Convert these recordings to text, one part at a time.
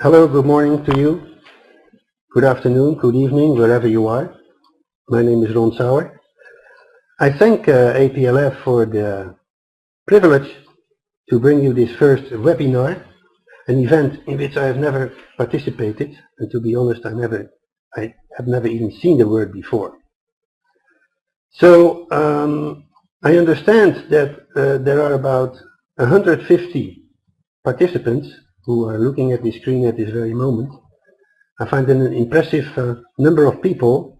Hello, good morning to you. Good afternoon, good evening, wherever you are. My name is Ron Sauer. I thank APLF for the privilege to bring you this first webinar, an event in which I have never participated, and to be honest, I have never even seen the word before. So I understand that there are about 150 participants who are looking at the screen at this very moment. I find it an impressive number of people.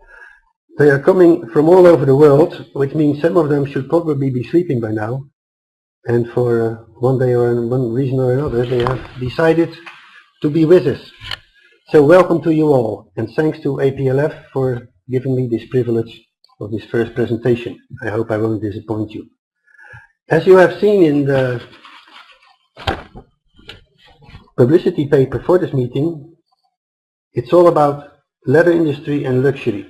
They are coming from all over the world, which means some of them should probably be sleeping by now. And for one day or one reason or another, they have decided to be with us. So welcome to you all, and thanks to APLF for giving me this privilege of this first presentation. I hope I won't disappoint you. As you have seen in the publicity paper for this meeting, it's all about leather industry and luxury.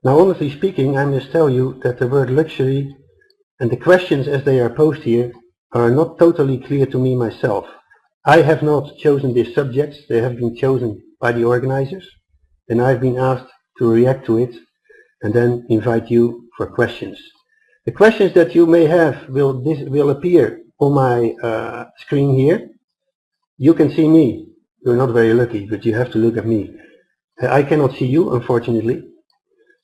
Now, honestly speaking, I must tell you that the word luxury and the questions as they are posed here are not totally clear to me myself. I have not chosen these subjects. They have been chosen by the organizers, and I've been asked to react to it and then invite you for questions. The questions that you may have will appear on my screen here. You can see me. You're not very lucky, but you have to look at me. I cannot see you, unfortunately.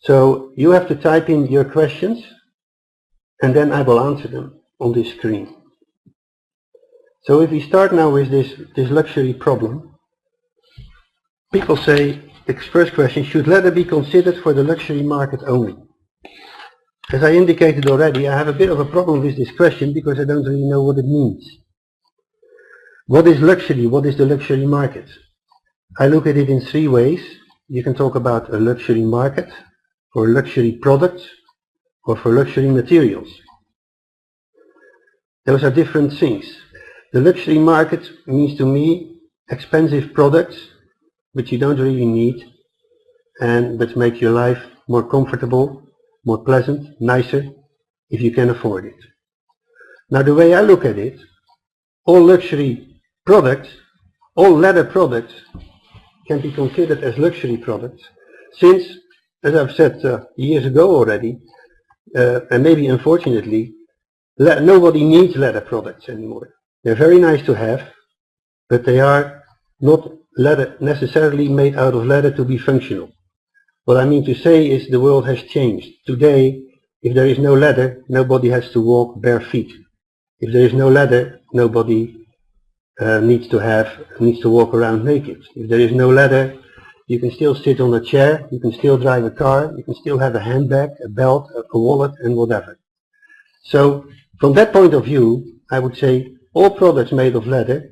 So you have to type in your questions, and then I will answer them on this screen. So if we start now with this luxury problem, people say, the first question, should leather be considered for the luxury market only? As I indicated already, I have a bit of a problem with this question because I don't really know what it means. What is luxury? What is the luxury market? I look at it in three ways. You can talk about a luxury market, for luxury products, or for luxury materials. Those are different things. The luxury market means to me expensive products which you don't really need and which make your life more comfortable, more pleasant, nicer if you can afford it. Now, the way I look at it, all luxury products, all leather products can be considered as luxury products since, as I've said years ago already, and maybe unfortunately, nobody needs leather products anymore. They're very nice to have, but they are not necessarily made out of leather to be functional. What I mean to say is the world has changed. Today, if there is no leather, nobody has to walk bare feet. If there is no leather, nobody needs to walk around naked. If there is no leather, you can still sit on a chair, you can still drive a car, you can still have a handbag, a belt, a wallet, and whatever. So from that point of view, I would say all products made of leather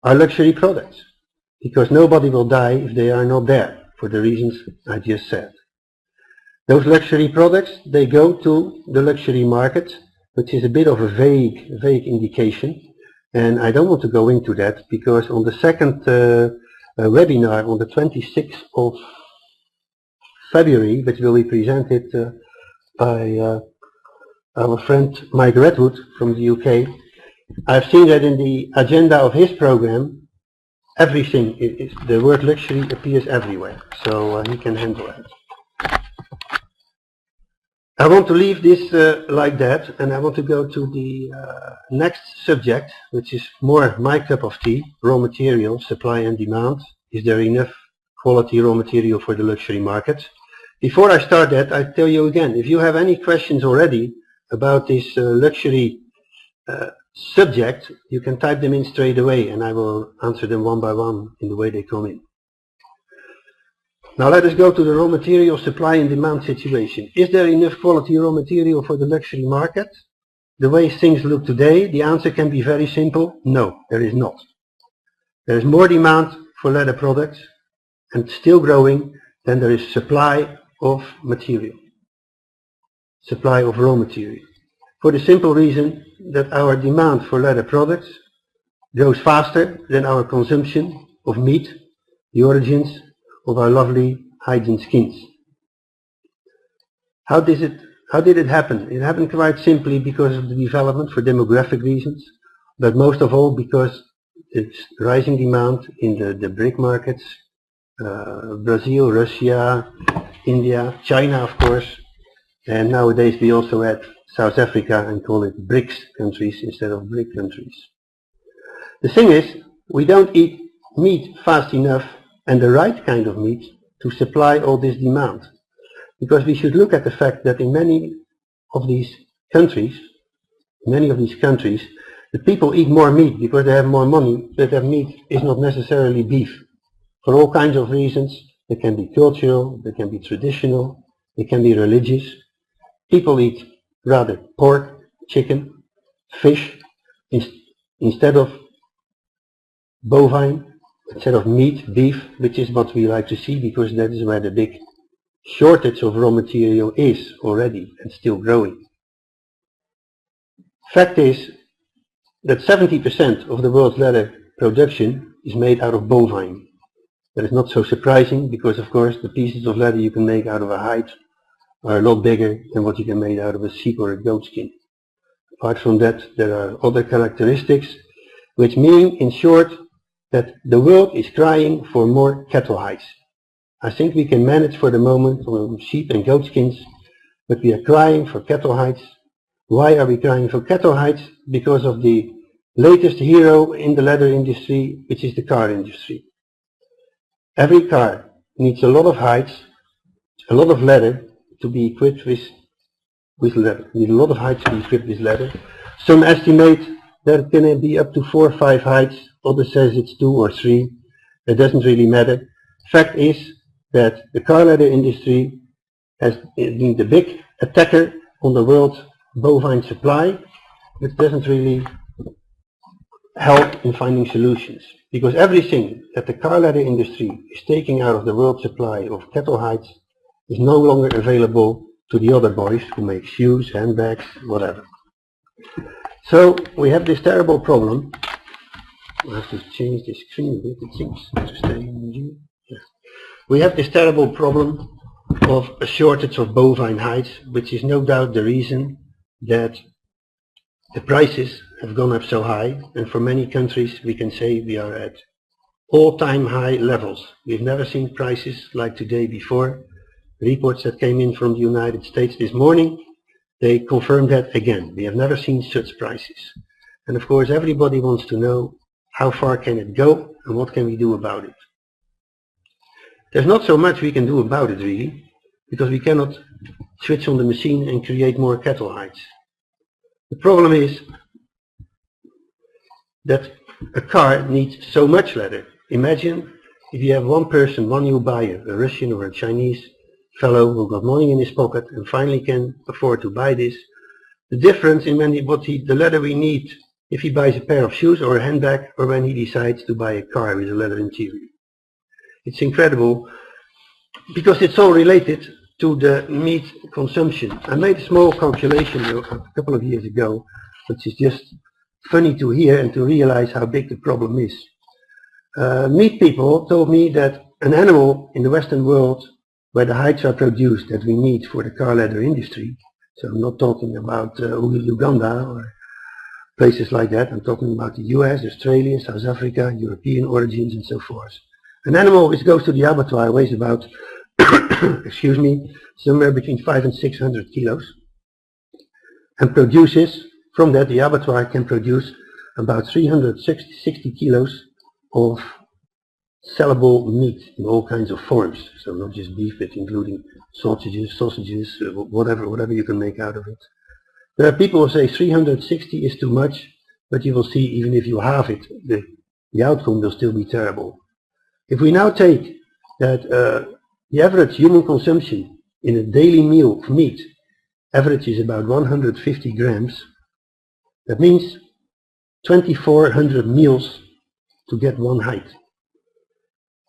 are luxury products, because nobody will die if they are not there, for the reasons I just said. Those luxury products, they go to the luxury market, which is a bit of a vague indication. And I don't want to go into that because on the second webinar on the 26th of February, which will be presented by our friend Mike Redwood from the UK, I've seen that in the agenda of his program, everything, the word luxury appears everywhere, so he can handle it. I want to leave this like that, and I want to go to the next subject, which is more my cup of tea, raw material, supply and demand. Is there enough quality raw material for the luxury market? Before I start that, I tell you again, if you have any questions already about this luxury subject, you can type them in straight away, and I will answer them one by one in the way they come in. Now let us go to the raw material supply and demand situation. Is there enough quality raw material for the luxury market? The way things look today, the answer can be very simple. No, there is not. There is more demand for leather products, and still growing, than there is supply of material. Supply of raw material. For the simple reason that our demand for leather products grows faster than our consumption of meat, the origins of our lovely hides and skins. How did it happen? It happened quite simply because of the development for demographic reasons, but most of all because it's rising demand in the BRIC markets, Brazil, Russia, India, China of course, and nowadays we also add South Africa and call it BRICS countries instead of BRIC countries. The thing is, we don't eat meat fast enough and the right kind of meat to supply all this demand. Because we should look at the fact that in many of these countries, the people eat more meat because they have more money, but that meat is not necessarily beef. For all kinds of reasons, they can be cultural, they can be traditional, they can be religious. People eat rather pork, chicken, fish, instead of bovine, instead of meat, beef, which is what we like to see because that is where the big shortage of raw material is already and still growing. Fact is that 70% of the world's leather production is made out of bovine. That is not so surprising because of course the pieces of leather you can make out of a hide are a lot bigger than what you can make out of a sheep or a goat skin. Apart from that, there are other characteristics which mean, in short, that the world is crying for more cattle hides. I think we can manage for the moment on sheep and goat skins, but we are crying for cattle hides. Why are we crying for cattle hides? Because of the latest hero in the leather industry, which is the car industry. Every car needs a lot of hides, a lot of leather to be equipped with leather. Need a lot of hides to be equipped with leather. Some estimate that it can be up to 4 or 5 hides. Others says it's 2 or 3. It doesn't really matter. Fact is that the car leather industry has been the big attacker on the world's bovine supply, which doesn't really help in finding solutions. Because everything that the car leather industry is taking out of the world supply of cattle hides is no longer available to the other boys who make shoes, handbags, whatever. So we have this terrible problem. I have to change the screen a bit, it seems to stay in view. Yeah. We have this terrible problem of a shortage of bovine hides, which is no doubt the reason that the prices have gone up so high, and for many countries we can say we are at all-time high levels. We've never seen prices like today before. Reports that came in from the United States this morning, they confirmed that again. We have never seen such prices. And of course everybody wants to know how far can it go and what can we do about it. There's not so much we can do about it really, because we cannot switch on the machine and create more cattle hides. The problem is that a car needs so much leather. Imagine if you have one person, one new buyer, a Russian or a Chinese fellow who got money in his pocket and finally can afford to buy this. The difference in the leather we need if he buys a pair of shoes or a handbag, or when he decides to buy a car with a leather interior. It's incredible because it's all related to the meat consumption. I made a small calculation a couple of years ago, which is just funny to hear and to realize how big the problem is. Meat people told me that an animal in the Western world where the hides are produced that we need for the car leather industry, so I'm not talking about Uganda or places like that, I'm talking about the US, Australia, South Africa, European origins and so forth. An animal which goes to the abattoir weighs about excuse me, somewhere between 500 and 600 kilos and produces, from that the abattoir can produce about 360 kilos of sellable meat in all kinds of forms. So not just beef, but including sausages, whatever you can make out of it. There are people who say 360 is too much, but you will see even if you halve it, the outcome will still be terrible. If we now take that the average human consumption in a daily meal of meat averages about 150 grams, that means 2,400 meals to get one hide.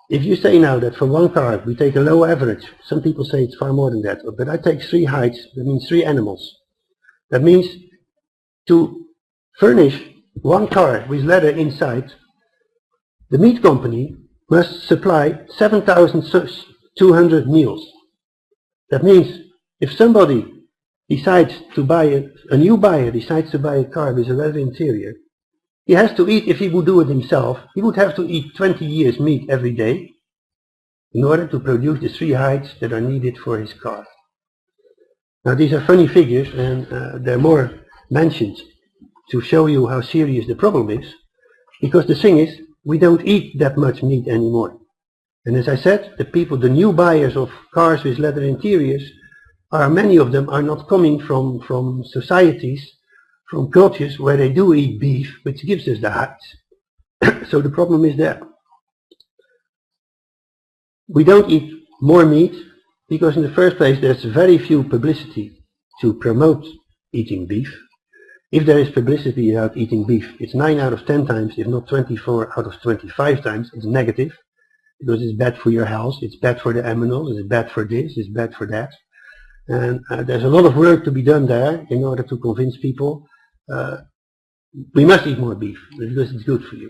If you say now that for one carb we take a low average, some people say it's far more than that, but I take 3 hides, that means 3 animals. That means to furnish one car with leather inside, the meat company must supply 7,200 meals. That means if somebody decides to buy a new buyer decides to buy a car with a leather interior, He has to eat, if he would do it himself, he would have to eat 20 years meat every day in order to produce the 3 hides that are needed for his car. Now these are funny figures, and they're more mentioned to show you how serious the problem is, because the thing is, we don't eat that much meat anymore. And as I said, the new buyers of cars with leather interiors, many of them are not coming from societies, from cultures where they do eat beef, which gives us the hides. So the problem is there. We don't eat more meat because in the first place there's very few publicity to promote eating beef. If there is publicity about eating beef, it's 9 out of 10 times, if not 24 out of 25 times, it's negative, because it's bad for your health, it's bad for the animals, it's bad for this, it's bad for that. And there's a lot of work to be done there in order to convince people we must eat more beef because it's good for you.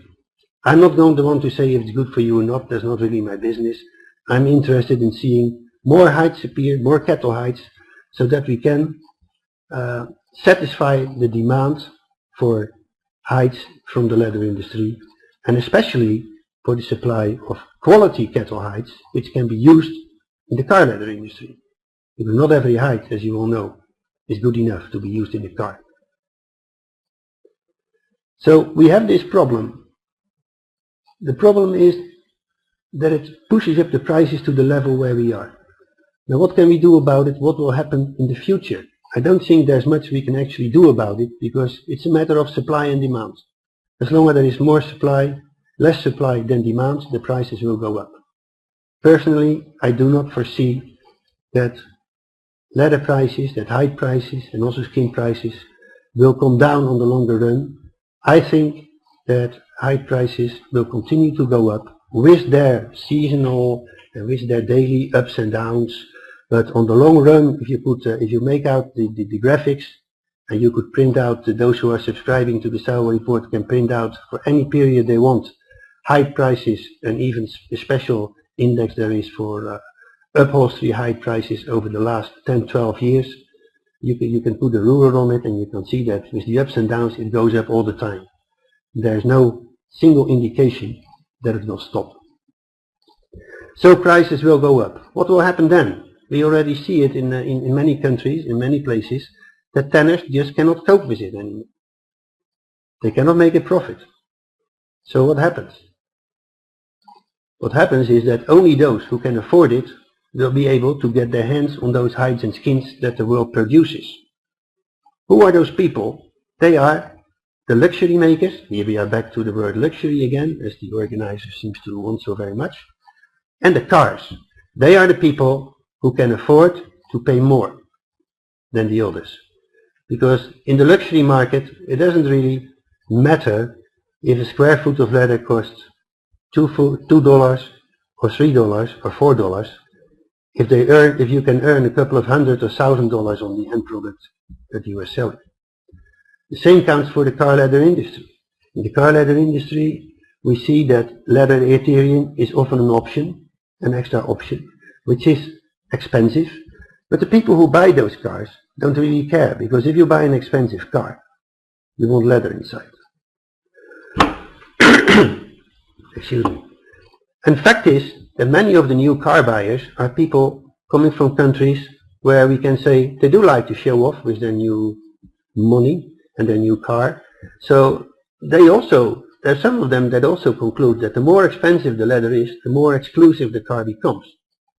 I'm not going to want to say if it's good for you or not, that's not really my business. I'm interested in seeing more hides appear, more cattle hides, so that we can satisfy the demand for hides from the leather industry, and especially for the supply of quality cattle hides, which can be used in the car leather industry. Because not every hide, as you all know, is good enough to be used in a car. So we have this problem. The problem is that it pushes up the prices to the level where we are. Now what can we do about it? What will happen in the future? I don't think there's much we can actually do about it, because it's a matter of supply and demand. As long as there is more supply, less supply than demand, the prices will go up. Personally, I do not foresee that leather prices, that hide prices and also skin prices will come down on the longer run. I think that hide prices will continue to go up with their seasonal and with their daily ups and downs. But on the long run, if you make out the graphics, and you could print out, those who are subscribing to the Sauer report can print out for any period they want hide prices, and even a special index there is for upholstery hide prices over the last 10-12 years. You can put a ruler on it and you can see that with the ups and downs it goes up all the time. There's no single indication that it will stop. So prices will go up. What will happen then? We already see it in many countries, in many places, that tanners just cannot cope with it anymore. They cannot make a profit. So what happens? What happens is that only those who can afford it will be able to get their hands on those hides and skins that the world produces. Who are those people? They are the luxury makers. Here we are back to the word luxury again, as the organizer seems to want so very much. And the cars. They are the people who can afford to pay more than the others. Because in the luxury market, it doesn't really matter if a square foot of leather costs $2 or $3 or $4. If you can earn a couple of $100 or $1,000 on the end product that you are selling. The same counts for the car leather industry. In the car leather industry, we see that leather interior is often an option, an extra option, which is expensive. But the people who buy those cars don't really care, because if you buy an expensive car, you want leather inside. Excuse me. And fact is that many of the new car buyers are people coming from countries where we can say they do like to show off with their new money and their new car. So they also, there are some of them that also conclude that the more expensive the leather is, the more exclusive the car becomes.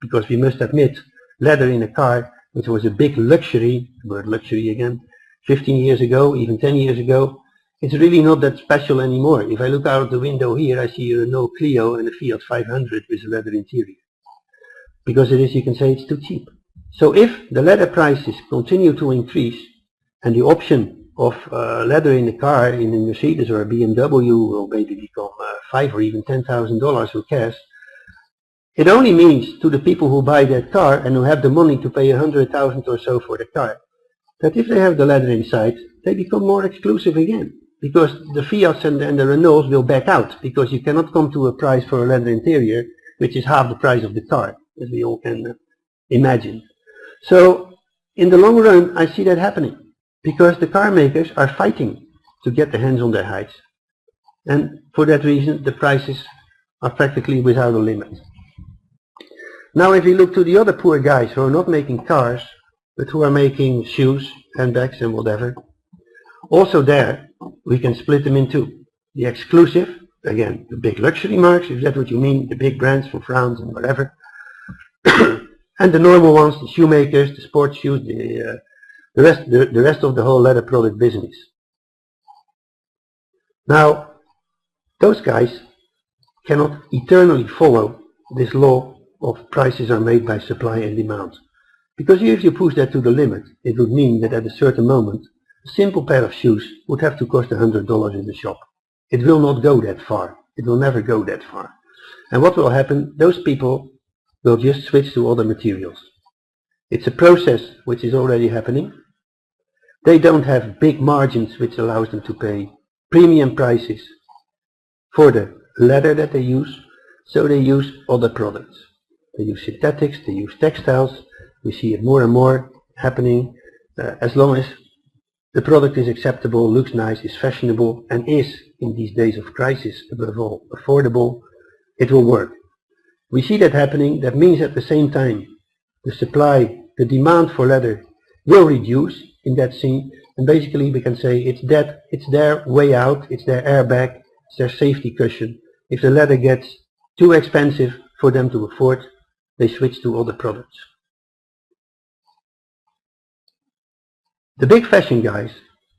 Because we must admit, leather in a car, which was a big luxury, the word luxury again, 15 years ago, even 10 years ago, it's really not that special anymore. If I look out the window here, I see a Renault Clio and a Fiat 500 with a leather interior. Because it is, you can say, it's too cheap. So if the leather prices continue to increase, and the option of leather in a car, in a Mercedes or a BMW, will maybe become $5,000 or even $10,000, who cares? It only means to the people who buy that car and who have the money to pay $100,000 or so for the car, that if they have the leather inside, they become more exclusive again. Because the Fiats and the Renaults will back out, because you cannot come to a price for a leather interior which is half the price of the car, as we all can imagine. So in the long run, I see that happening, because the car makers are fighting to get their hands on their hides. And for that reason, the prices are practically without a limit. Now if you look to the other poor guys who are not making cars, but who are making shoes, handbags and whatever, also there we can split them in two. The exclusive, again, the big luxury marks, if that's what you mean, the big brands from France and whatever, and the normal ones, the shoemakers, the sports shoes, the rest of the whole leather product business. Now, those guys cannot eternally follow this law of prices are made by supply and demand. Because if you push that to the limit, it would mean that at a certain moment, a simple pair of shoes would have to cost $100 in the shop. It will not go that far. It will never go that far. And what will happen? Those people will just switch to other materials. It's a process which is already happening. They don't have big margins which allows them to pay premium prices for the leather that they use, so they use other products. They use synthetics, they use textiles. We see it more and more happening. As long as the product is acceptable, looks nice, is fashionable, and is, in these days of crisis, above all, affordable, it will work. We see that happening. That means at the same time, the supply, the demand for leather will reduce in that scene, and basically we can say it's their way out, it's their airbag, it's their safety cushion. If the leather gets too expensive for them to afford, they switch to other products. The big fashion guys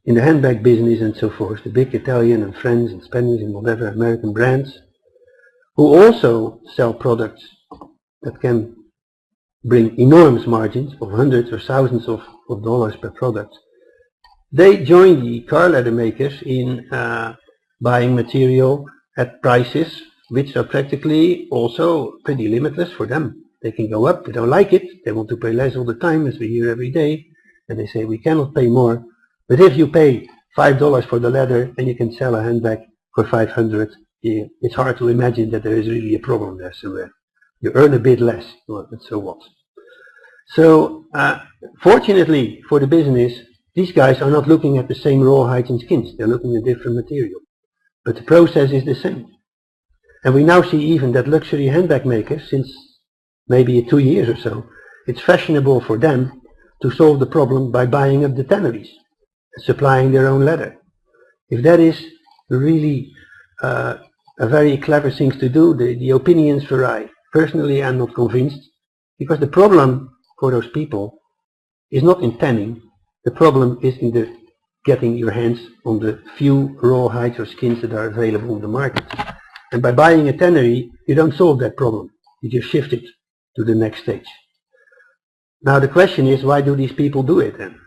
in the handbag business and so forth, the big Italian and French and Spanish and whatever American brands, who also sell products that can bring enormous margins of hundreds or thousands of dollars per product, they join the car leather makers in buying material at prices which are practically also pretty limitless for them. They can go up, they don't like it, they want to pay less all the time, as we hear every day, and they say we cannot pay more. But if you pay $5 for the leather and you can sell a handbag for $500, it's hard to imagine that there is really a problem there somewhere. You earn a bit less, but so what? So fortunately for the business, these guys are not looking at the same raw hides and skins, they're looking at different material. But the process is the same. And we now see even that luxury handbag makers, since maybe 2 years or so, it's fashionable for them to solve the problem by buying up the tanneries and supplying their own leather. If that is really a very clever thing to do, the opinions vary. Personally, I'm not convinced, because the problem for those people is not in tanning. The problem is in getting your hands on the few raw hides or skins that are available on the market. And by buying a tannery, you don't solve that problem. You just shift it to the next stage. Now the question is, why do these people do it then?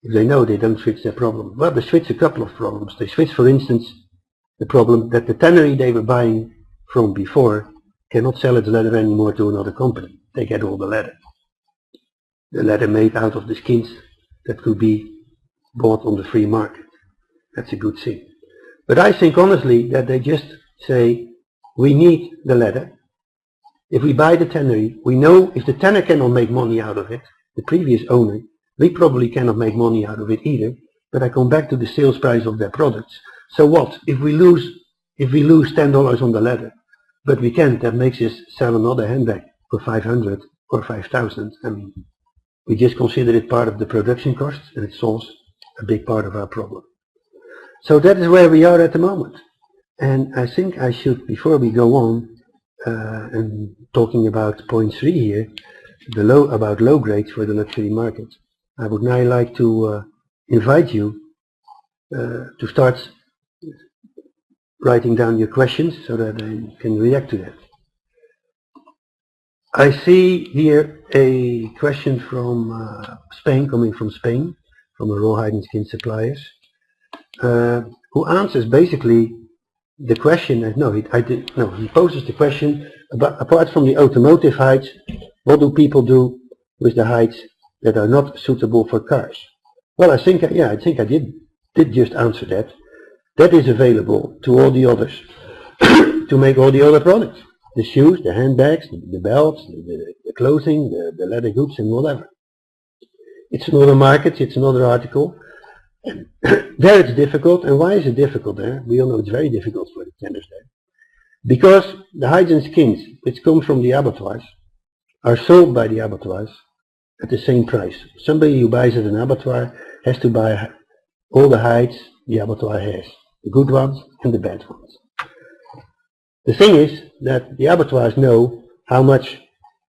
If they know they don't switch their problem. Well, they switch a couple of problems. They switch, for instance, the problem that the tannery they were buying from before cannot sell its leather anymore to another company. They get all the leather. The leather made out of the skins that could be bought on the free market. That's a good thing. But I think honestly that they just say, we need the leather. If we buy the tannery, we know if the tanner cannot make money out of it, the previous owner, we probably cannot make money out of it either, but I come back to the sales price of their products. So what? If we lose $10 on the leather, but we can't, that makes us sell another handbag for 500 or 5,000. I mean, we just consider it part of the production costs, and it solves a big part of our problem. So that is where we are at the moment. And I think I should, before we go on, and talking about point 3 here, about low grades for the luxury market, I would now like to invite you to start writing down your questions so that I can react to that. I see here a question from Spain, coming from Spain, from a raw hide and skin suppliers, who answers basically the question. He poses the question about, apart from the automotive hides, what do people do with the hides that are not suitable for cars? Well, I think I did just answer that. That is available to all the others to make all the other products. The shoes, the handbags, the belts, the clothing, the leather goods and whatever. It's another market, it's another article. And there it's difficult. And why is it difficult there? We all know it's very difficult for the tanners there. Because the hides and skins which come from the abattoirs are sold by the abattoirs at the same price. Somebody who buys at an abattoir has to buy all the hides the abattoir has, the good ones and the bad ones. The thing is that the abattoirs know how much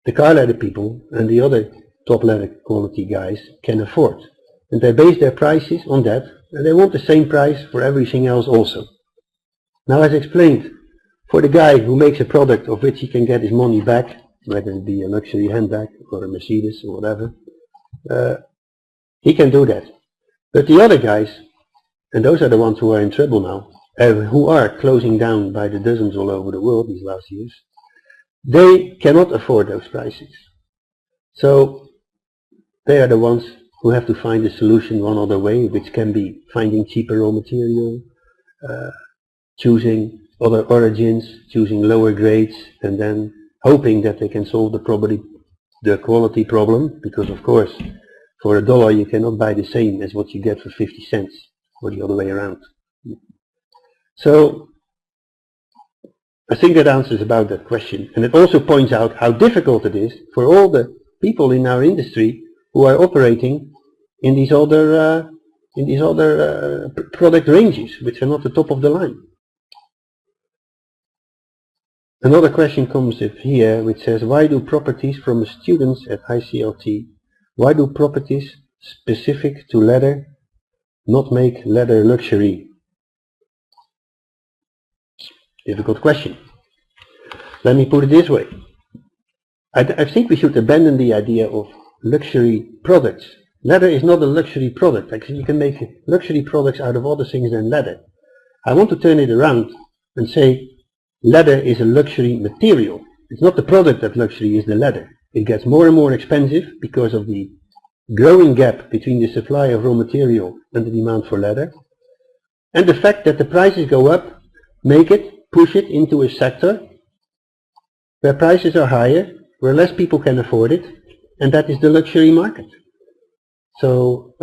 the car leather people and the other top leather quality guys can afford. And they base their prices on that, and they want the same price for everything else also. Now, as explained, for the guy who makes a product of which he can get his money back, whether it be a luxury handbag or a Mercedes or whatever, he can do that. But the other guys, and those are the ones who are in trouble now, who are closing down by the dozens all over the world these last years, they cannot afford those prices. So they are the ones who have to find a solution one other way, which can be finding cheaper raw material, choosing other origins, choosing lower grades, and then hoping that they can solve the quality problem, because of course for $1 you cannot buy the same as what you get for 50 cents, or the other way around. So I think that answers about that question, and it also points out how difficult it is for all the people in our industry who are operating in these other product ranges, which are not the top of the line. Another question comes here, which says, why do properties from students at ICLT, why do properties specific to leather not make leather luxury? Difficult question. Let me put it this way. I think we should abandon the idea of luxury products. Leather is not a luxury product. Actually, you can make luxury products out of other things than leather. I want to turn it around and say leather is a luxury material. It's not the product that luxury is, the leather. It gets more and more expensive because of the growing gap between the supply of raw material and the demand for leather. And the fact that the prices go up push it into a sector where prices are higher, where less people can afford it, and that is the luxury market. So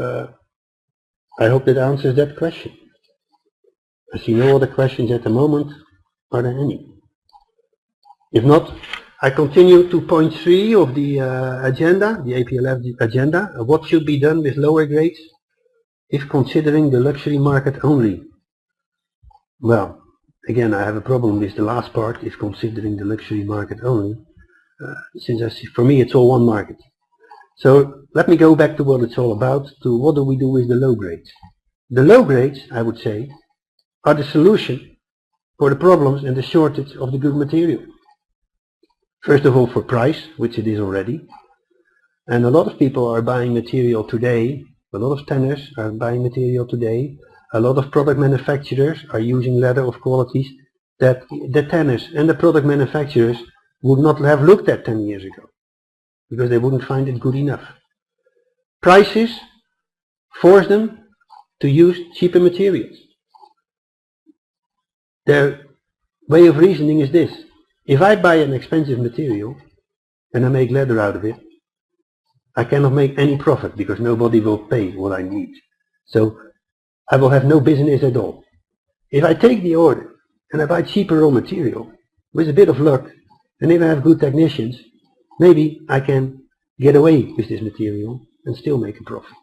I hope that answers that question. I see no other questions at the moment. Are there any? If not, I continue to point 3 of the agenda, the APLF agenda. What should be done with lower grades if considering the luxury market only? Well, again, I have a problem with the last part, if considering the luxury market only, since for me it's all one market. So let me go back to what it's all about, to what do we do with the low grades. The low grades, I would say, are the solution for the problems and the shortage of the good material. First of all, for price, which it is already. And a lot of people are buying material today, a lot of tanners are buying material today, a lot of product manufacturers are using leather of qualities that the tanners and the product manufacturers would not have looked at 10 years ago, because they wouldn't find it good enough. Prices force them to use cheaper materials. Their way of reasoning is this: if I buy an expensive material and I make leather out of it, I cannot make any profit because nobody will pay what I need. So I will have no business at all. If I take the order and I buy cheaper raw material, with a bit of luck, and if I have good technicians, maybe I can get away with this material and still make a profit.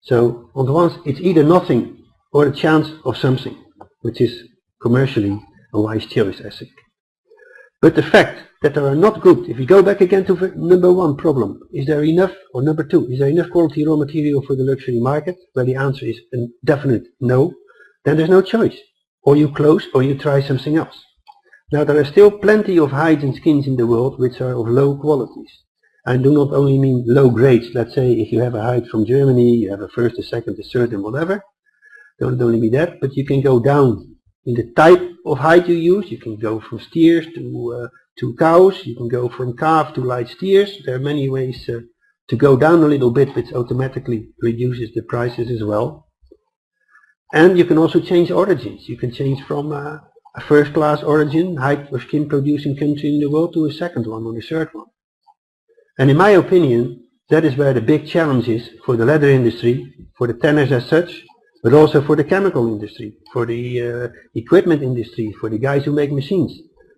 So on the one hand, it's either nothing or a chance of something, which is commercially a wise choice, I think. But the fact that there are not good, if we go back again to number 1 problem, is there enough, or number 2, is there enough quality raw material for the luxury market, where the answer is a definite no, then there's no choice. Or you close or you try something else. Now there are still plenty of hides and skins in the world which are of low qualities. I do not only mean low grades. Let's say if you have a hide from Germany, you have a first, a second, a third and whatever. Don't only mean that, but you can go down in the type of hide you use. You can go from steers to cows. You can go from calf to light steers. There are many ways to go down a little bit, which automatically reduces the prices as well. And you can also change origins. You can change from a first-class origin, hide or skin producing country in the world, to a second one or a third one. And in my opinion, that is where the big challenge is for the leather industry, for the tanners as such, but also for the chemical industry, for the equipment industry, for the guys who make machines.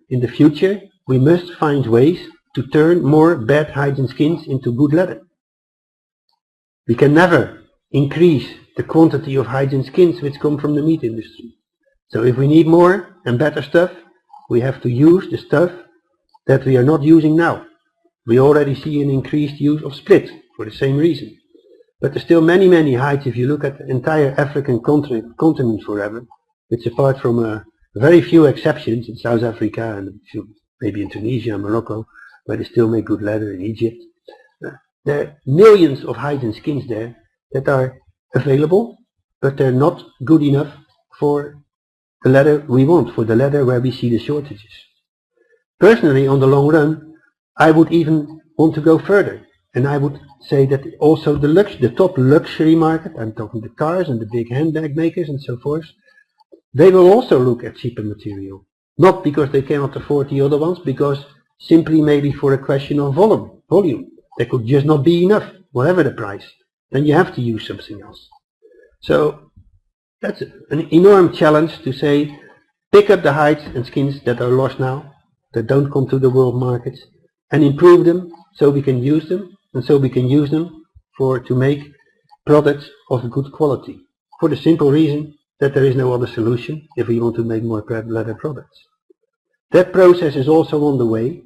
In the future, we must find ways to turn more bad hides and skins into good leather. We can never increase the quantity of hides and skins which come from the meat industry. So if we need more and better stuff, we have to use the stuff that we are not using now. We already see an increased use of split for the same reason. But there's still many hides. If you look at the entire African continent forever, which apart from very few exceptions in South Africa and maybe in Tunisia and Morocco, where they still make good leather, in Egypt, there are millions of hides and skins there that are available, but they're not good enough for the leather we want, for the leather where we see the shortages. Personally, on the long run, I would even want to go further, and I would say that also the top luxury market, I'm talking the cars and the big handbag makers and so forth, they will also look at cheaper material. Not because they cannot afford the other ones, because simply maybe for a question of volume. There could just not be enough, whatever the price. Then you have to use something else. So that's an enormous challenge to say, pick up the hides and skins that are lost now, that don't come to the world markets, and improve them so we can use them, and so we can use them to make products of good quality. For the simple reason that there is no other solution if we want to make more leather products. That process is also on the way,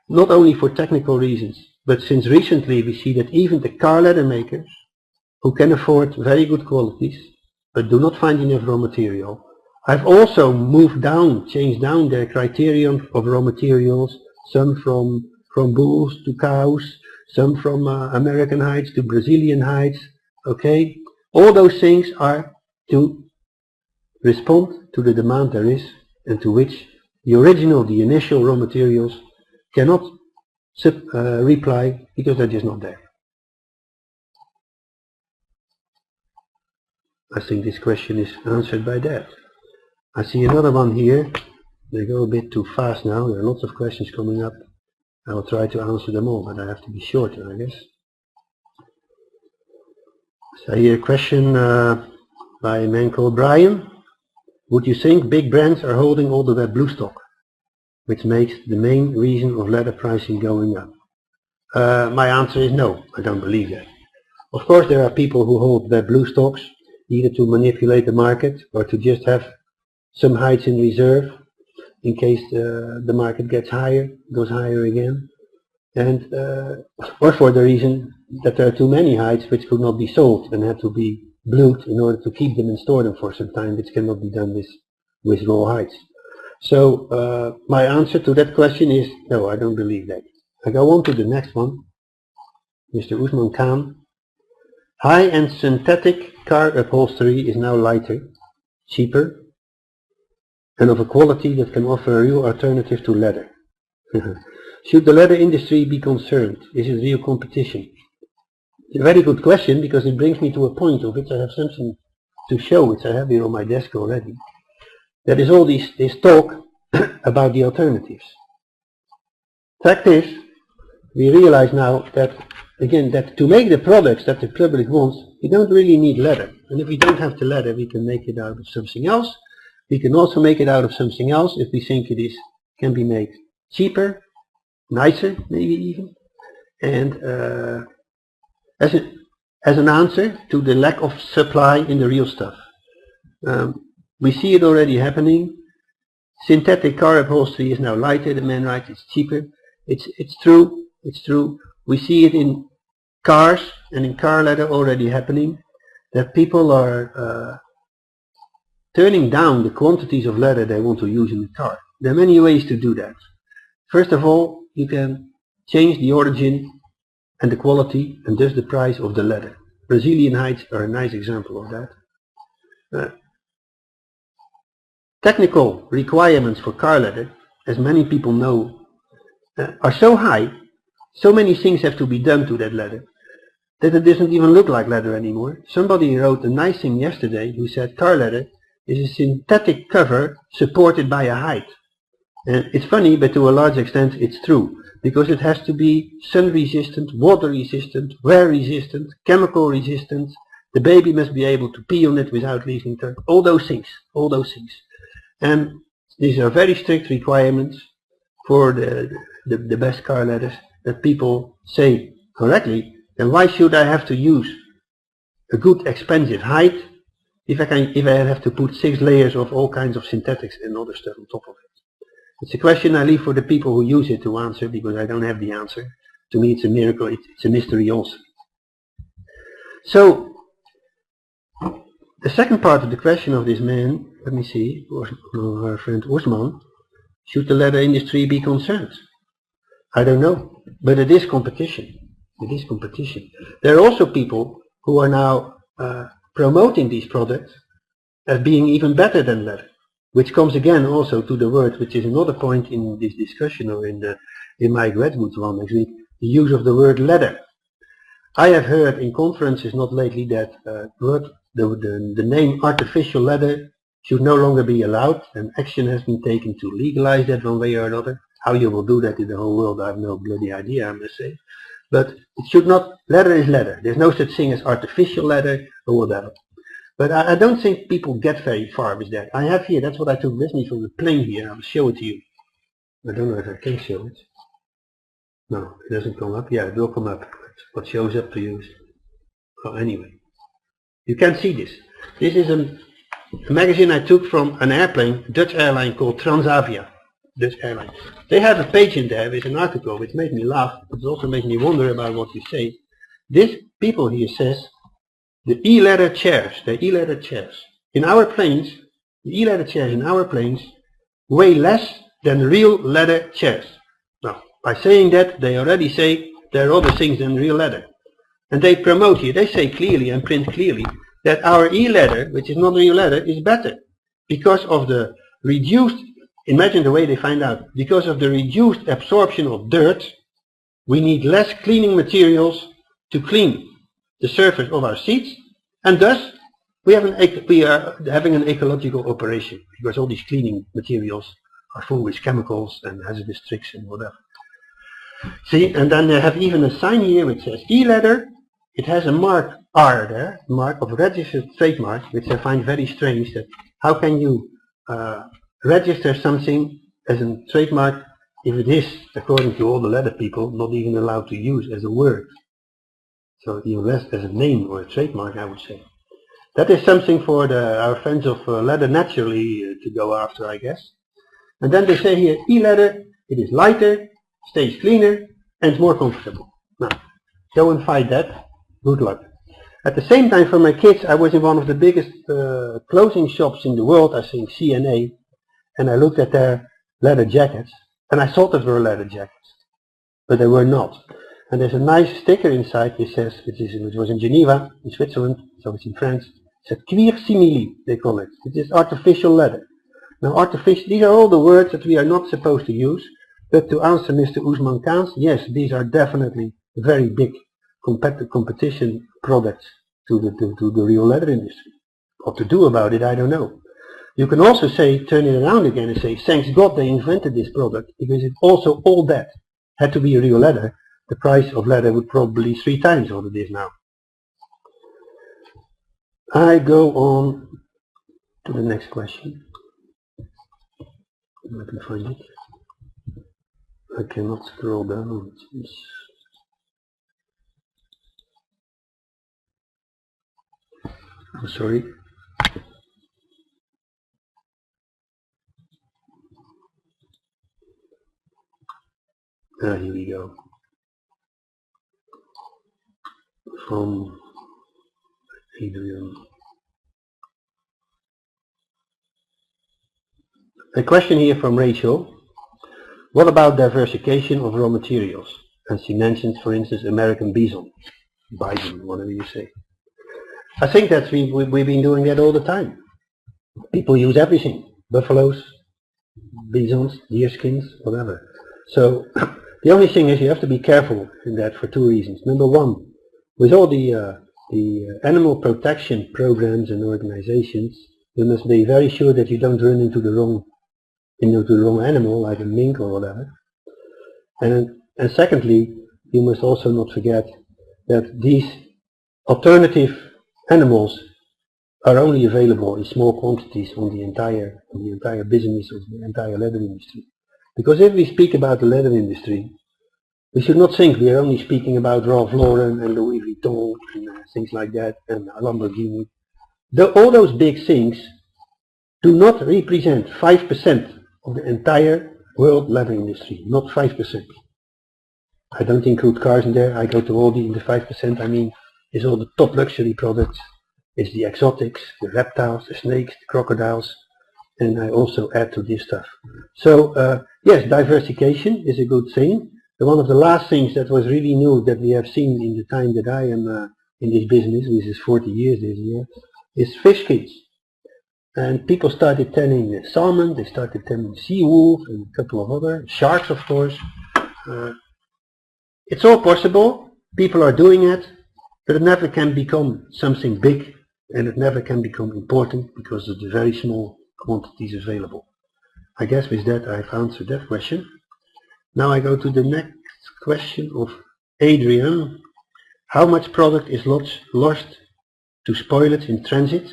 not only for technical reasons, but since recently we see that even the car leather makers, who can afford very good qualities, but do not find enough raw material, have also changed down their criterion of raw materials, some from bulls to cows, some from American hides to Brazilian hides. Okay, all those things are to respond to the demand there is, and to which the initial raw materials cannot reply because they're just not there. I think this question is answered by that. I see another one here. They go a bit too fast now. There are lots of questions coming up. I will try to answer them all, but I have to be shorter, I guess. So I hear a question by a man called Brian. Would you think big brands are holding all the wet blue stock, which makes the main reason of leather pricing going up? My answer is no, I don't believe that. Of course there are people who hold wet blue stocks, either to manipulate the market or to just have some hides in reserve in case the market goes higher again, and or for the reason that there are too many hides which could not be sold and had to be blued in order to keep them and store them for some time, which cannot be done with raw hides. So my answer to that question is no, I don't believe that. I go on to the next one. Mr. Usman Khan. High-end synthetic car upholstery is now lighter, cheaper, and of a quality that can offer a real alternative to leather. Should the leather industry be concerned? Is it real competition? It's a very good question, because it brings me to a point of which I have something to show, which I have here on my desk already. That is all this talk about the alternatives. Fact is, we realize now that, again, that to make the products that the public wants, we don't really need leather. And if we don't have the leather, we can make it out of something else. We can also make it out of something else if we think can be made cheaper, nicer, maybe even. And as an answer to the lack of supply in the real stuff. We see it already happening. Synthetic car upholstery is now lighter, the man writes it's cheaper. It's true. It's true. We see it in cars and in car leather already happening, that people are turning down the quantities of leather they want to use in the car. There are many ways to do that. First of all, you can change the origin and the quality and thus the price of the leather. Brazilian hides are a nice example of that. Technical requirements for car leather, as many people know, are so high, so many things have to be done to that leather, that it doesn't even look like leather anymore. Somebody wrote a nice thing yesterday who said car leather is a synthetic cover supported by a hide. And it's funny, but to a large extent it's true, because it has to be sun resistant, water resistant, wear resistant, chemical resistant. The baby must be able to pee on it without leaving dirt. All those things. And these are very strict requirements for the best car leathers that people say correctly. Then why should I have to use a good expensive hide if I have to put 6 layers of all kinds of synthetics and other stuff on top of it? It's a question I leave for the people who use it to answer, because I don't have the answer. To me it's a miracle, it's a mystery also. So, the second part of the question of this man, let me see, our friend Usman, should the leather industry be concerned? I don't know, but it is competition. It is competition. There are also people who are now promoting these products as being even better than leather, which comes again also to the word, which is another point in this discussion, or in Mike Redwood's one next week, the use of the word leather. I have heard in conferences not lately that the name artificial leather should no longer be allowed, and action has been taken to legalize that one way or another. How you will do that in the whole world, I have no bloody idea, I must say. But it should not, leather is leather. There's no such thing as artificial leather or whatever. But I don't think people get very far with that. I have here, that's what I took with me from the plane here. I'll show it to you. I don't know if I can show it. No, it doesn't come up. Yeah, it will come up. What shows up to you is, well, anyway. You can see this. This is a magazine I took from an airplane, Dutch airline called Transavia. Dutch airline. They have a page in there with an article which made me laugh, but it also made me wonder about what you say. This people here says, the e-leather chairs, in our planes, the e-leather chairs in our planes weigh less than real leather chairs. Now, by saying that, they already say there are other things than real leather. And they promote here, they say clearly and print clearly that our e-leather, which is not real leather, is better because of the reduced, imagine the way they find out, because of the reduced absorption of dirt, we need less cleaning materials to clean the surface of our seats, and thus we are having an ecological operation, because all these cleaning materials are full with chemicals and hazardous tricks and whatever. See, and then they have even a sign here which says e-leather. It has a mark R there, mark of registered trademark, which I find very strange. That how can you register something as a trademark if it is, according to all the leather people, not even allowed to use as a word? So even less as a name or a trademark, I would say. That is something for our friends of Leather Naturally to go after, I guess. And then they say here, e-leather, it is lighter, stays cleaner, and more comfortable. Now, go and fight that. Good luck. At the same time, for my kids, I was in one of the biggest clothing shops in the world, I think CNA, and I looked at their leather jackets, and I thought it were leather jackets, but they were not. And there's a nice sticker inside which says, which was in Geneva, in Switzerland, so it's in France. It said cuir simili, they call it. It is artificial leather. Now artificial, these are all the words that we are not supposed to use, but to answer Mr. Usman Khan's, yes, these are definitely very big competition products to the real leather industry. What to do about it, I don't know. You can also say, turn it around again and say, thanks God they invented this product, because if also all that had to be real leather, the price of leather would probably be 3 times what it is now. I go on to the next question. Let me find it. I cannot scroll down. I'm sorry. Here we go. From Adrian. A question here from Rachel. What about diversification of raw materials? And she mentions, for instance, American bison, whatever you say. I think that we've been doing that all the time. People use everything. Buffaloes, bisons, deerskins, whatever. So the only thing is you have to be careful in that for 2 reasons. Number one, with all the animal protection programs and organizations, you must be very sure that you don't run into the wrong animal, like a mink or whatever. And secondly, you must also not forget that these alternative animals are only available in small quantities on the entire business of the entire leather industry. Because if we speak about the leather industry, we should not think we are only speaking about Ralph Lauren and Louis Vuitton and things like that and Lamborghini. All those big things do not represent 5% of the entire world leather industry, not 5%. I don't include cars in there. I go to Aldi in the 5%. I mean, it's all the top luxury products. It's the exotics, the reptiles, the snakes, the crocodiles, and I also add to this stuff. So yes, diversification is a good thing. One of the last things that was really new that we have seen in the time that I am in this business, which is 40 years this year, is fish skins. And people started tanning salmon, they started tanning sea wolf and a couple of other, sharks of course. It's all possible, people are doing it, but it never can become something big and it never can become important because of the very small quantities available. I guess with that I've answered that question. Now I go to the next question of Adrian. How much product is lost to spoilage in transit?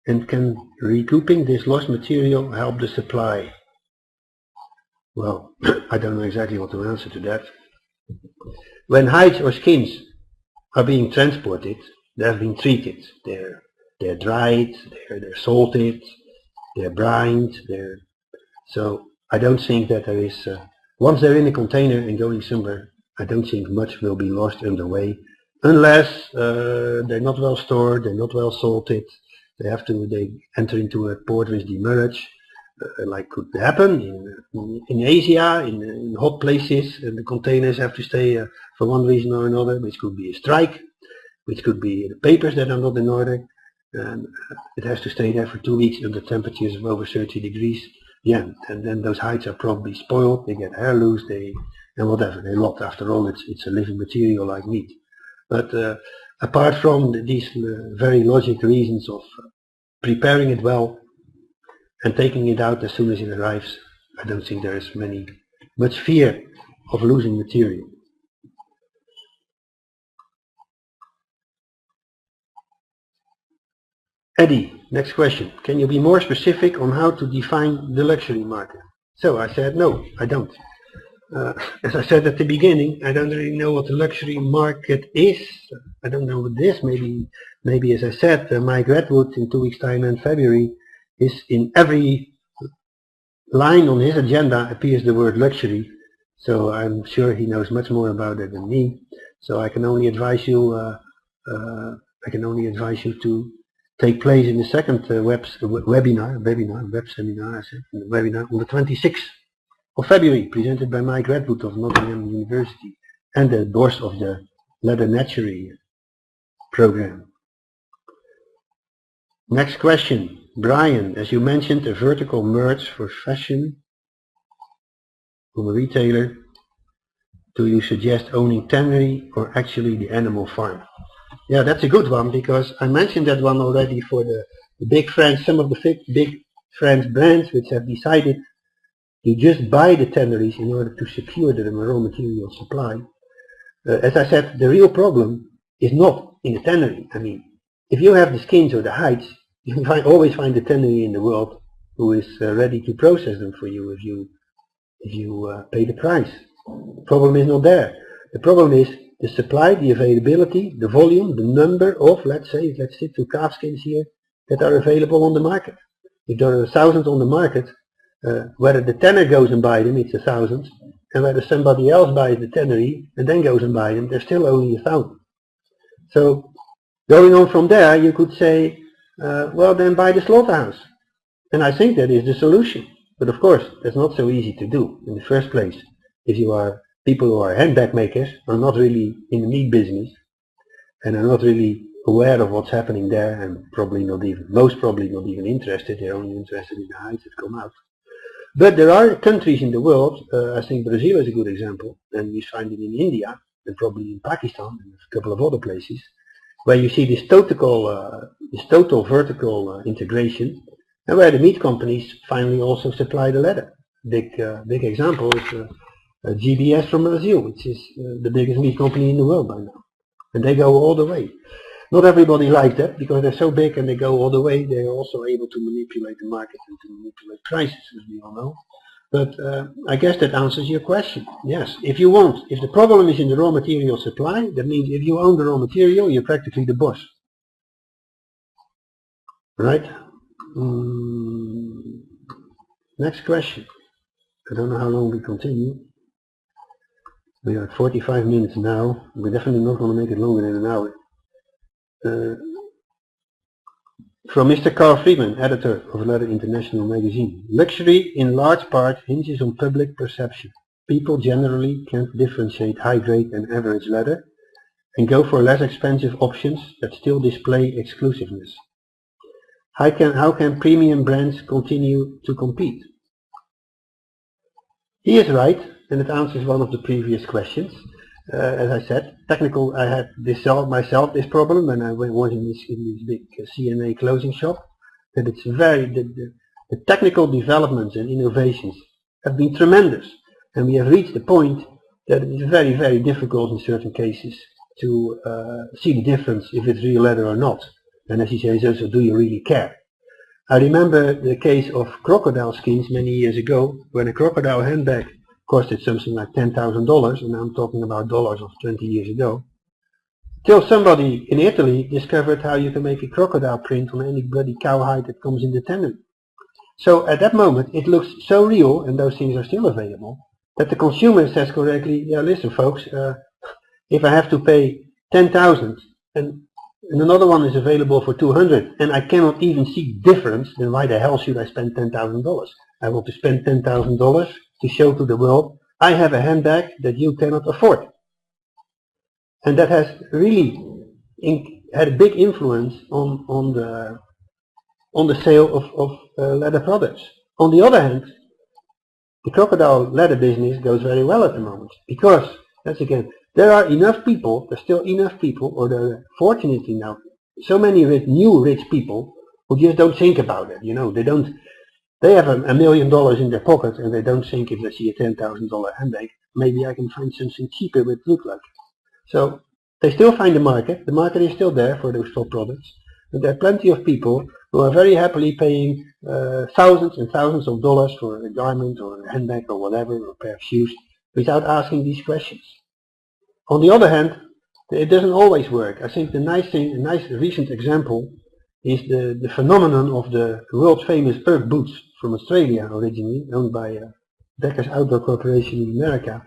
And can recouping this lost material help the supply? Well, I don't know exactly what to answer to that. When hides or skins are being transported, they have been treated. They're dried, they're salted, they're brined. So I don't think that there is, once they're in a container and going somewhere, I don't think much will be lost on the way, unless they're not well stored, they're not well salted. They enter into a port with demurrage, like could happen in Asia, in hot places, and the containers have to stay for one reason or another, which could be a strike, which could be the papers that are not in order, and it has to stay there for 2 weeks under temperatures of over 30 degrees. Yeah, and then those hides are probably spoiled, they get hair loose, and whatever, they rot. After all, it's a living material like meat. But apart from these very logic reasons of preparing it well and taking it out as soon as it arrives, I don't think there is much fear of losing material. Eddie, next question. Can you be more specific on how to define the luxury market? So I said no, I don't. As I said at the beginning, I don't really know what the luxury market is. I don't know what it is. Maybe as I said, Mike Redwood in 2 weeks' time in February is in every line on his agenda appears the word luxury. So I'm sure he knows much more about it than me. So I can only advise you. To take place in the second webinar on the 26th of February, presented by Mike Redwood of Nottingham University and the boss of the Leather Naturally program. Next question, Brian, as you mentioned a vertical merge for fashion from a retailer, do you suggest owning tannery or actually the animal farm? Yeah, that's a good one, because I mentioned that one already for the big French, some of the big French brands which have decided to just buy the tanneries in order to secure the raw material supply. As I said, the real problem is not in the tannery. I mean, if you have the skins or the hides, you can always find the tannery in the world who is ready to process them for you if you pay the price. The problem is not there. The problem is the supply, the availability, the volume, the number of, let's stick to calf skins here, that are available on the market. If there are 1,000 on the market, whether the tanner goes and buys them, it's 1,000, and whether somebody else buys the tannery and then goes and buys them, there's still only 1,000. So going on from there, you could say, well, then buy the slaughterhouse. And I think that is the solution. But of course, that's not so easy to do in the first place. If you are people who are handbag makers, are not really in the meat business, and are not really aware of what's happening there, and most probably not even interested. They're only interested in the hides that come out. But there are countries in the world, I think Brazil is a good example, and we find it in India, and probably in Pakistan, and a couple of other places, where you see this total vertical integration, and where the meat companies finally also supply the leather. Big example is GBS from Brazil, which is the biggest meat company in the world by now, and they go all the way. Not everybody likes that because they're so big and they go all the way. They're also able to manipulate the market and to manipulate prices, as we all know. But I guess that answers your question. Yes, if the problem is in the raw material supply, that means if you own the raw material, you're practically the boss. Right? Next question. I don't know how long we continue. We are at 45 minutes now. We're definitely not going to make it longer than an hour. From Mr. Carl Friedman, editor of Leather International magazine. Luxury in large part hinges on public perception. People generally can't differentiate high grade and average leather and go for less expensive options that still display exclusiveness. How can premium brands continue to compete? He is right, and it answers one of the previous questions. As I said, I had myself this problem when I was in this big CNA clothing shop. That it's the technical developments and innovations have been tremendous, and we have reached the point that it is very, very difficult in certain cases to see the difference if it's real leather or not. And as he says, also, do you really care? I remember the case of crocodile skins many years ago, when a crocodile handbag costed something like $10,000, and I'm talking about dollars of 20 years ago, till somebody in Italy discovered how you can make a crocodile print on any bloody cowhide that comes in the tendon. So at that moment it looks so real, and those things are still available, that the consumer says correctly, yeah, listen folks, if I have to pay 10,000 and another one is available for 200 and I cannot even see difference, then why the hell should I spend $10,000? I want to spend $10,000 to show to the world I have a handbag that you cannot afford. And that has really had a big influence on the sale of leather products. On the other hand, the crocodile leather business goes very well at the moment because, that's again, there's still enough people, or there are fortunately now so many new rich people who just don't think about it. They have $1 million in their pocket and they don't think, if they see a $10,000 handbag, maybe I can find something cheaper but look like. So they still find the market is still there for those top products, and there are plenty of people who are very happily paying thousands and thousands of dollars for a garment or a handbag or whatever, or a pair of shoes, without asking these questions. On the other hand, it doesn't always work. I think a nice recent example is the phenomenon of the world famous Ugg boots from Australia originally, owned by Becker's Outdoor Corporation in America,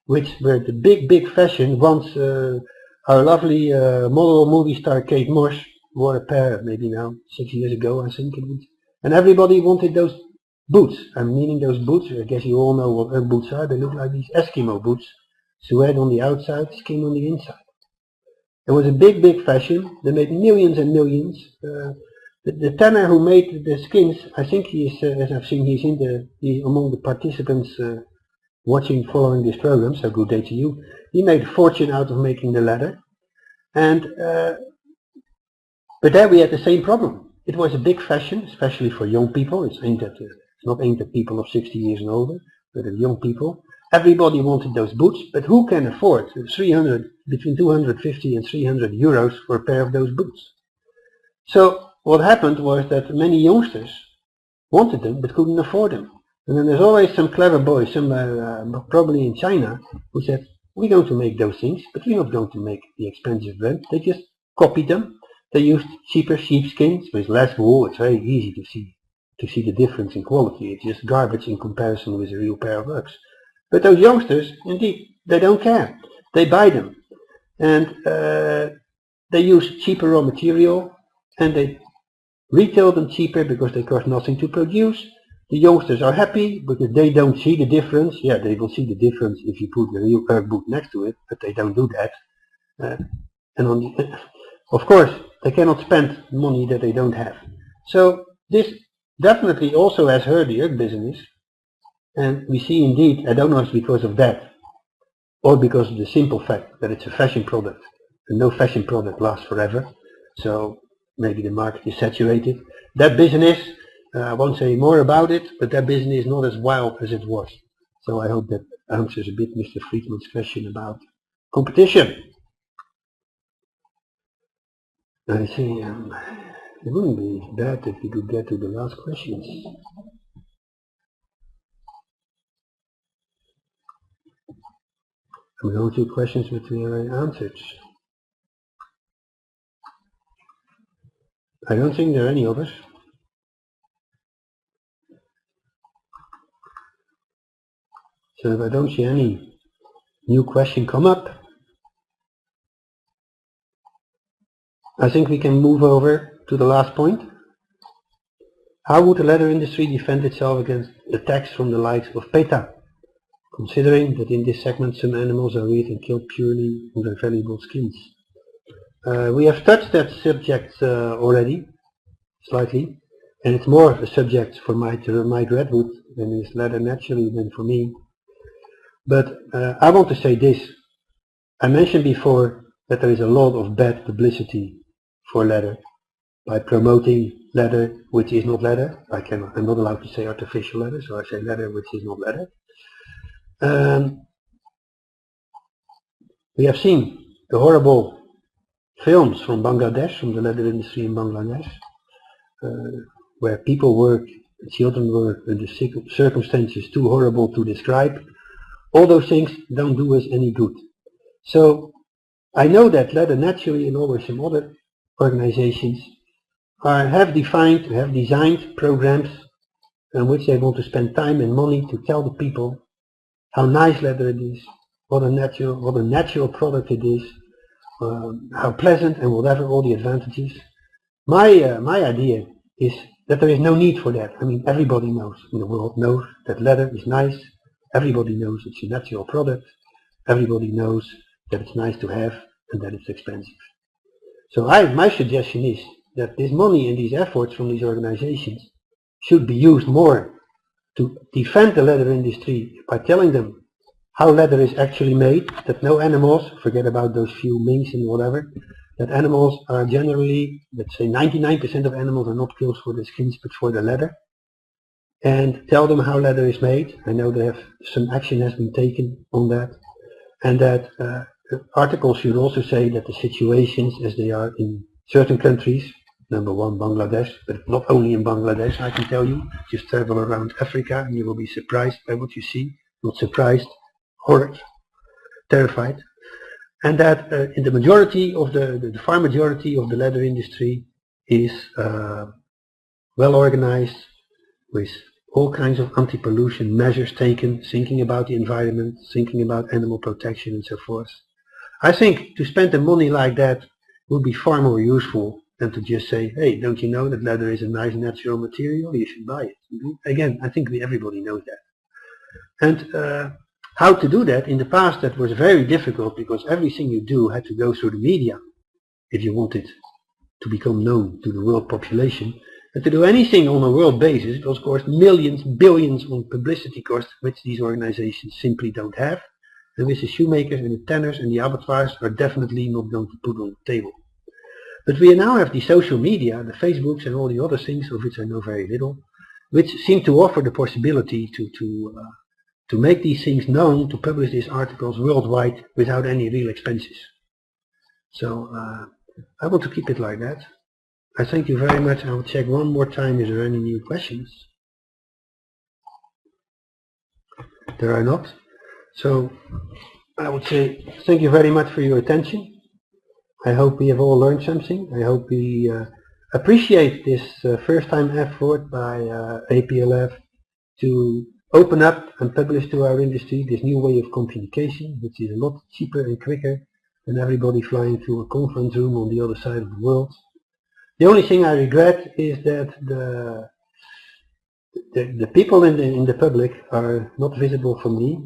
which were the big fashion once our lovely model movie star Kate Moss wore a pair, maybe now 6 years ago I think it was, and everybody wanted those boots. I'm meaning those boots, I guess you all know what Ugg boots are. They look like these Eskimo boots, suede on the outside, skin on the inside. It was a big fashion. They made millions and millions. The tanner who made the skins, I think he is, as I've seen, he's among the participants following this program, so good day to you. He made a fortune out of making the leather. And but there we had the same problem. It was a big fashion, especially for young people. It's not aimed at people of 60 years and older, but at young people. Everybody wanted those boots, but who can afford between 250 and 300 euros for a pair of those boots? So what happened was that many youngsters wanted them but couldn't afford them. And then there's always some clever boy somewhere, probably in China, who said, we're going to make those things, but we're not going to make the expensive brand. They just copied them. They used cheaper sheepskins with less wool. It's very easy to see the difference in quality. It's just garbage in comparison with a real pair of Uggs. But those youngsters, indeed, they don't care. They buy them. And they use cheaper raw material, and they retail them cheaper because they cost nothing to produce. The youngsters are happy because they don't see the difference. Yeah, they will see the difference if you put the real Ugg boot next to it, but they don't do that. Of course, they cannot spend money that they don't have. So this definitely also has hurt the Ugg business. And we see indeed, I don't know if it's because of that, or because of the simple fact that it's a fashion product, and no fashion product lasts forever, so maybe the market is saturated. That business, I won't say more about it, but that business is not as wild as it was. So I hope that answers a bit Mr. Friedman's question about competition. I see. It wouldn't be bad if we could get to the last questions. We go to questions which we already answered. I don't think there are any others. So if I don't see any new question come up, I think we can move over to the last point. How would the leather industry defend itself against attacks from the likes of PETA, considering that in this segment some animals are reared and killed purely on their valuable skins? We have touched that subject already, slightly, and it's more a subject for Mike Redwood than is Leather Naturally than for me. But I want to say this. I mentioned before that there is a lot of bad publicity for leather by promoting leather which is not leather. I'm not allowed to say artificial leather, so I say leather which is not leather. We have seen the horrible films from Bangladesh, from the leather industry in Bangladesh, where people work, children work under circumstances too horrible to describe. All those things don't do us any good. So I know that Leather Naturally and always some other organizations have designed programs in which they want to spend time and money to tell the people how nice leather it is, what a natural product it is, how pleasant and whatever, all the advantages. My idea is that there is no need for that. I mean, everybody knows in the world knows that leather is nice. Everybody knows it's a natural product. Everybody knows that it's nice to have and that it's expensive. So my suggestion is that this money and these efforts from these organizations should be used more to defend the leather industry by telling them how leather is actually made, that no animals, forget about those few minks and whatever, that animals are generally, let's say 99% of animals are not killed for the skins but for the leather. And tell them how leather is made. I know some action has been taken on that. And that articles should also say that the situations as they are in certain countries, number one Bangladesh, but not only in Bangladesh, I can tell you, just travel around Africa and you will be surprised by what you see. Not surprised, horrid, terrified. And that in the majority of the far majority of the leather industry is well organized, with all kinds of anti-pollution measures taken, thinking about the environment, thinking about animal protection and so forth. I think to spend the money like that would be far more useful than to just say, hey, don't you know that leather is a nice natural material? You should buy it. Again, I think everybody knows that. And how to do that? In the past that was very difficult because everything you do had to go through the media if you wanted to become known to the world population. And to do anything on a world basis, it of course millions, billions on publicity costs, which these organizations simply don't have. And which the shoemakers and the tanners and the abattoirs are definitely not going to put on the table. But we now have the social media, the Facebooks and all the other things of which I know very little, which seem to offer the possibility to make these things known, to publish these articles worldwide without any real expenses. So I want to keep it like that. I thank you very much. I will check one more time if there are any new questions. There are not. So I would say thank you very much for your attention. I hope we have all learned something. I hope we appreciate this first time effort by APLF to open up and publish to our industry this new way of communication, which is a lot cheaper and quicker than everybody flying to a conference room on the other side of the world. The only thing I regret is that the people in the public are not visible for me.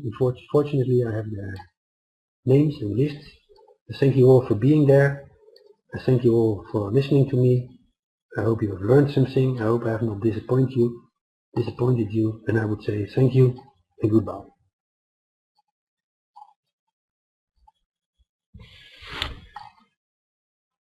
Fortunately, I have their names and lists. I thank you all for being there. I thank you all for listening to me. I hope you have learned something. I hope I have not disappointed you. And I would say thank you and goodbye.